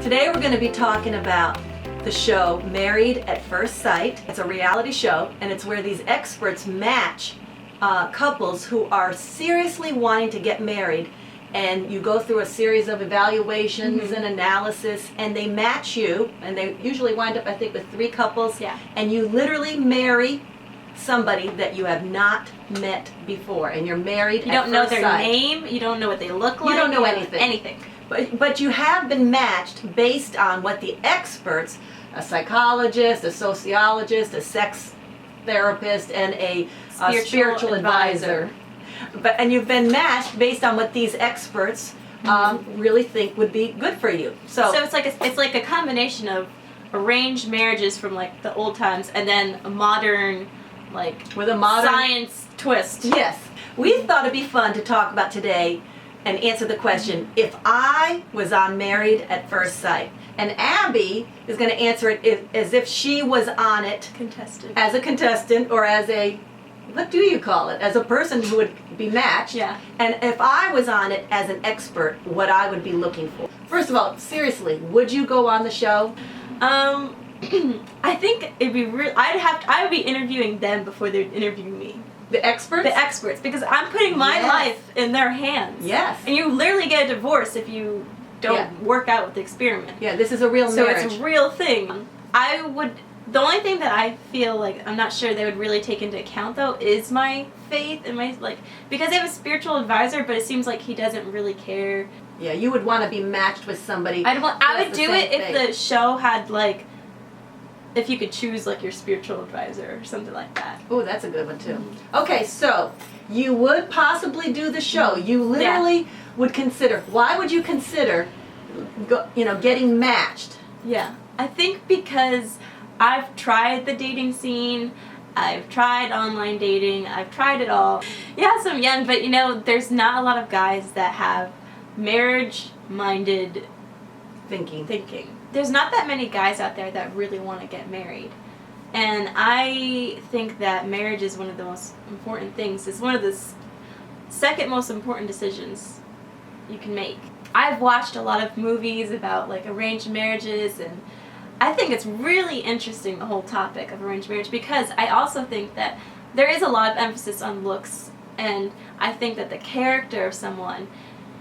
Today we're going to be talking about the show Married at First Sight. It's a reality show, and it's where these experts match couples who are seriously wanting to get married, and you go through a series of evaluations and analysis, and they match you, and they usually wind up, I think, with 3 couples, and you literally marry somebody that you have not met before, and you're married You at don't know first their sight. name, you don't know what they look like. You don't know anything. Anything. But you have been matched based on what the experts, a psychologist, a sociologist, a sex therapist, and a spiritual advisor. And you've been matched based on what these experts really think would be good for you. So it's like a combination of arranged marriages from like the old times and then a modern, like, with a modern science twist. Yes. We thought it'd be fun to talk about today and answer the question, if I was on Married at First Sight. And Abby is going to answer it as if she was on it Contestant. as a contestant or as a, what do you call it, as a person who would be matched. Yeah. And if I was on it as an expert, what I would be looking for. First of all, seriously, would you go on the show? I think it'd be real. I would be interviewing them before they'd interview me. The experts? The experts, because I'm putting my life in their hands. Yes. And you literally get a divorce if you don't work out with the experiment. Yeah, this is a real marriage. So it's a real thing. The only thing that I feel like I'm not sure they would really take into account though is my faith and my, like, because they have a spiritual advisor, but it seems like he doesn't really care. Yeah, you would want to be matched with somebody. I would do it if the show had, like, if you could choose, like, your spiritual advisor or something like that. Oh, that's a good one too. Okay, so you would possibly do the show. You literally would consider. Why would you consider, getting matched? Yeah, I think because I've tried the dating scene. I've tried online dating. I've tried it all. Yes, I'm young, but there's not a lot of guys that have marriage-minded thinking. There's not that many guys out there that really want to get married. And I think that marriage is one of the most important things. It's one of the second most important decisions you can make. I've watched a lot of movies about, like, arranged marriages, and I think it's really interesting, the whole topic of arranged marriage, because I also think that there is a lot of emphasis on looks, and I think that the character of someone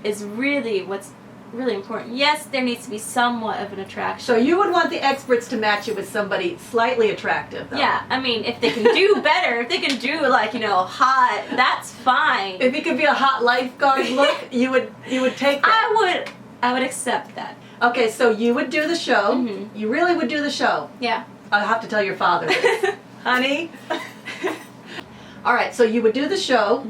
is really what's really important. Yes, there needs to be somewhat of an attraction. So you would want the experts to match you with somebody slightly attractive, though. Yeah, I mean, if they can do better, if they can do, like, hot, that's fine. If it could be a hot lifeguard look, you would take that. I would accept that. Okay, so you would do the show. You really would do the show. Yeah. I'll have to tell your father this. Honey. All right, so you would do the show,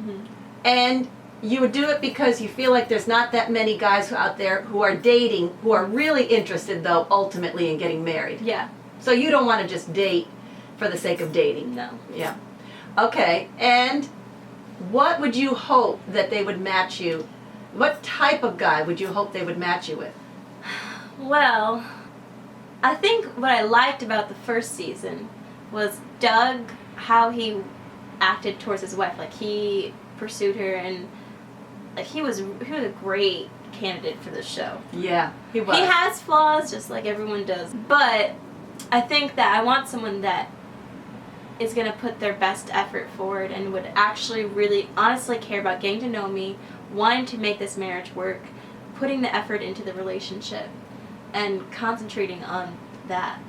and you would do it because you feel like there's not that many guys out there who are dating, who are really interested, though, ultimately in getting married. Yeah. So you don't want to just date for the sake of dating. No. Yeah. Okay, and what would you hope that they would match you? What type of guy would you hope they would match you with? Well, I think what I liked about the first season was Doug, how he acted towards his wife. Like, he pursued her, and, like, he was a great candidate for the show. Yeah, he was. He has flaws, just like everyone does. But I think that I want someone that is going to put their best effort forward and would actually really honestly care about getting to know me, wanting to make this marriage work, putting the effort into the relationship, and concentrating on that.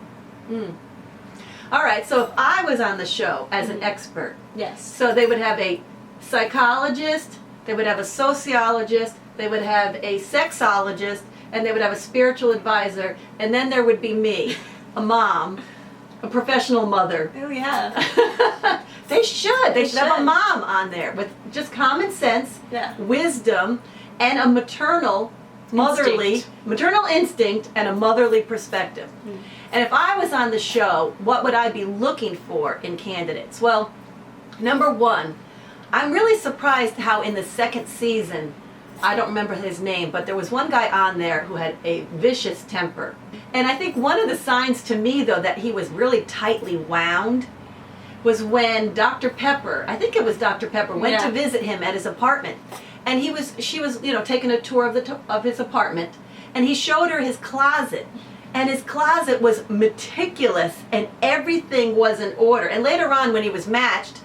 All right, so if I was on the show as an expert, Yes. so they would have a psychologist, they would have a sociologist, they would have a sexologist, and they would have a spiritual advisor, and then there would be me, a mom, a professional mother. Oh, yeah. They should have a should. mom on there with just common sense, Yeah. wisdom, and a maternal instinct and a motherly perspective. And if I was on the show, what would I be looking for in candidates? Well, number one, I'm really surprised how in the second season, I don't remember his name, but there was one guy on there who had a vicious temper. And I think one of the signs to me, though, that he was really tightly wound was when Dr. Pepper, I think it was Dr. Pepper, went to visit him at his apartment. And she was taking a tour of his apartment, And he showed her his closet. And his closet was meticulous and everything was in order. And later on when he was matched,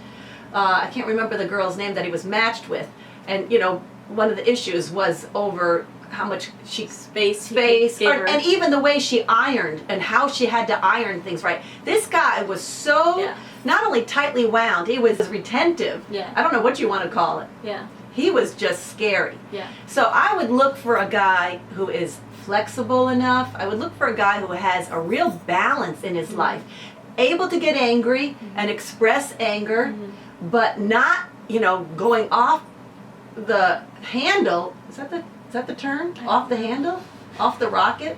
I can't remember the girl's name that he was matched with. And, you know, one of the issues was over how much space, and even the way she ironed and how she had to iron things right. This guy was so not only tightly wound, he was retentive. Yeah. I don't know what you want to call it. Yeah. He was just scary. Yeah. So I would look for a guy who is flexible enough. I would look for a guy who has a real balance in his life, able to get angry and express anger, but not, you know, going off the handle. Is that the term? Off the handle? Off the rocket?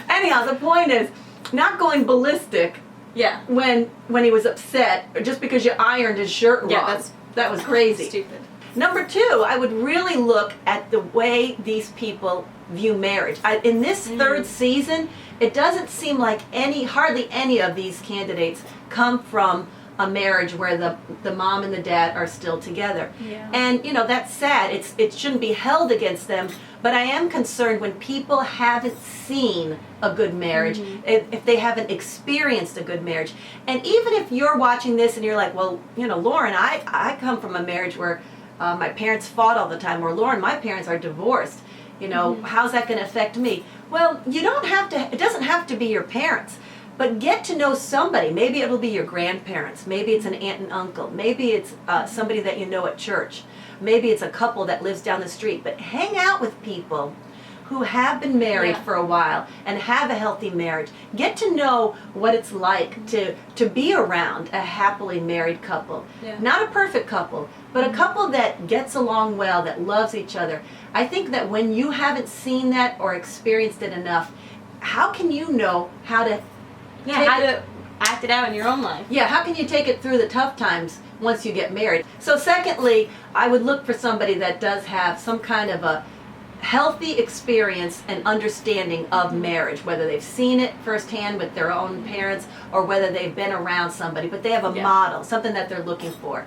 Anyhow, the point is not going ballistic. Yeah. When he was upset, just because you ironed his shirt wrong. Yeah, that was crazy. Stupid. Number two, I would really look at the way these people view marriage. In this third season, it doesn't seem like hardly any of these candidates come from a marriage where the mom and the dad are still together. Yeah. And, you know, that's sad. It shouldn't be held against them, but I am concerned when people haven't seen a good marriage, if they haven't experienced a good marriage. And even if you're watching this and you're like, well, you know, Lauren, I come from a marriage where my parents fought all the time, or Lauren, my parents are divorced. You know, how's that going to affect me? Well, you don't have to, it doesn't have to be your parents. But get to know somebody. Maybe it'll be your grandparents. Maybe it's an aunt and uncle. Maybe it's somebody that you know at church. Maybe it's a couple that lives down the street. But hang out with people who have been married for a while and have a healthy marriage. Get to know what it's like to be around a happily married couple. Yeah. Not a perfect couple, but a couple that gets along well, that loves each other. I think that when you haven't seen that or experienced it enough, how can you know how to how to act it out in your own life. Yeah, how can you take it through the tough times once you get married? So secondly, I would look for somebody that does have some kind of a healthy experience and understanding of marriage, whether they've seen it firsthand with their own parents or whether they've been around somebody, but they have a model, something that they're looking for.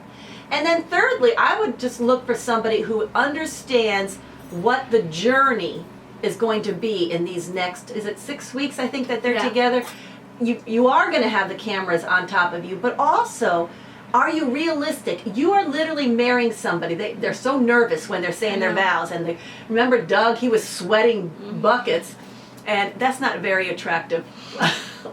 And then thirdly, I would just look for somebody who understands what the journey is going to be in these next, is it 6 weeks I think that they're together? You are going to have the cameras on top of you, but also, are you realistic? You are literally marrying somebody. They're so nervous when they're saying their vows. And remember Doug, he was sweating buckets, and that's not a very attractive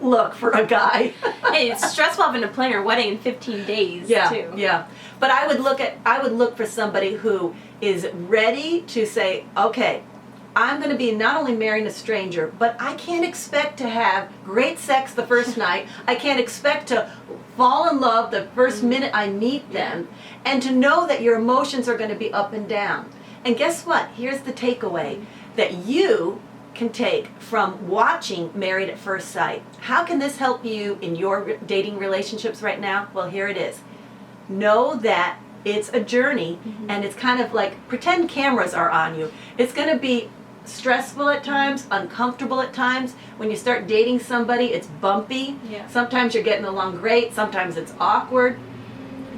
look for a guy. Hey, it's stressful having to plan your wedding in 15 days, too. Yeah. But I would look for somebody who is ready to say, okay, I'm going to be not only marrying a stranger, but I can't expect to have great sex the first night. I can't expect to fall in love the first minute I meet them, and to know that your emotions are going to be up and down. And guess what? Here's the takeaway that you can take from watching Married at First Sight. How can this help you in your dating relationships right now? Well, here it is. Know that it's a journey, and it's kind of like pretend cameras are on you. It's going to be stressful at times, uncomfortable at times. When you start dating somebody, it's bumpy. Yeah. Sometimes you're getting along great, sometimes it's awkward.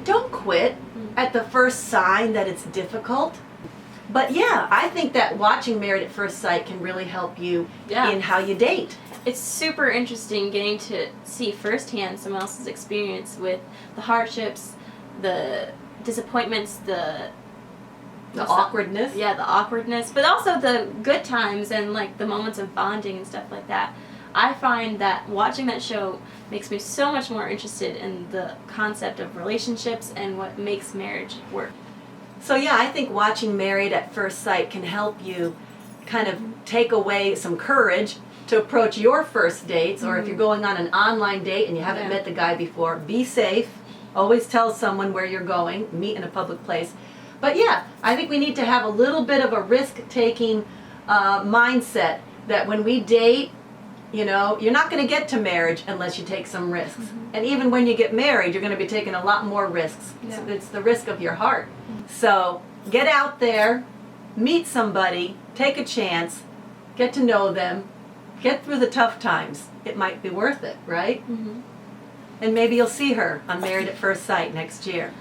Don't quit at the first sign that it's difficult. But yeah, I think that watching Married at First Sight can really help you in how you date. It's super interesting getting to see firsthand someone else's experience with the hardships, the disappointments, the awkwardness. Yeah, the awkwardness, but also the good times and like the moments of bonding and stuff like that. I find that watching that show makes me so much more interested in the concept of relationships and what makes marriage work. So yeah, I think watching Married at First Sight can help you kind of take away some courage to approach your first dates, or if you're going on an online date and you haven't met the guy before, be safe. Always tell someone where you're going, meet in a public place. But yeah, I think we need to have a little bit of a risk-taking mindset that when we date, you know, you're not going to get to marriage unless you take some risks. And even when you get married, you're going to be taking a lot more risks. Yeah. It's the risk of your heart. So get out there, meet somebody, take a chance, get to know them, get through the tough times. It might be worth it, right? And maybe you'll see her on Married at First Sight next year.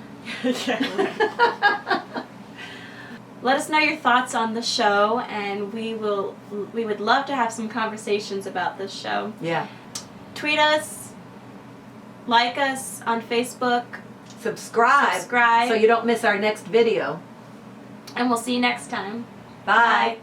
let us know your thoughts on the show, and we would love to have some conversations about this show. Yeah. Tweet us, like us on Facebook, Subscribe subscribe, so you don't miss our next video. and we'll see you next time. Bye. Bye.